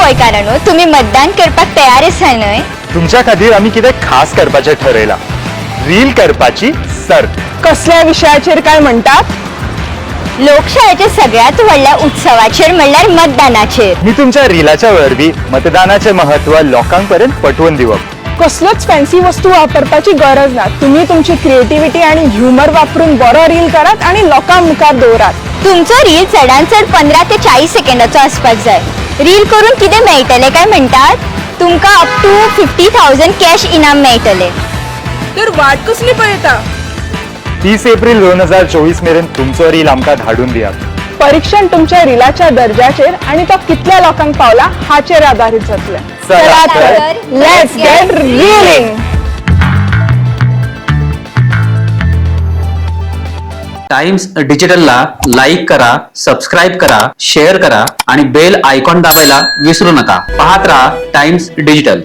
गोंयकारांनो, तुम्ही मतदान करपाक तयार आसा न्हय? तुमच्या खातीर आमी कितें खास करपाचें ठरयलां. रील करपाची सर्त. कसल्या विशयाचेर काय म्हणटात? लोकशायेच्या सगळ्यात व्हडल्या उत्सवाचेर म्हणल्यार मतदानाचेर. मी तुमच्या रीलाच्या वरवीं मतदानाचे महत्व लोकांक पर्यंत पटवून दिवप. कसलोच फॅन्सी वस्तू वापरपाची गरज ना. तुम्ही तुमची क्रिएटिव्हिटी आणि ह्युमर वापरून बरो रील करात आणि लोकां मुखार दवरात. तुमचो रील चडांत चड 15 ते 40 सेकंदाचो आसपाक जाय. रील करून कितें मेळटलें काय म्हणटात? तुमकां अप टू 50,000 कॅश इनाम मेळटले. तर वाट कसली पळयता? 30 एप्रिल 2024 मेरेन तुमचो रील आमकां धाडून दियात. परीक्षण तुमच्या रीलाच्या दर्जाचेर आणि तो कितल्या लोकांक पावला हाचेर आधारित जातले. चला तर, लेट्स गेट रीलिंग. टाइम्स डिजिटलला लाईक करा, सबस्क्राईब करा, शेअर करा आणि बेल आयकॉन दाबायला विसरू नका. पाहत राहा टाइम्स डिजिटल.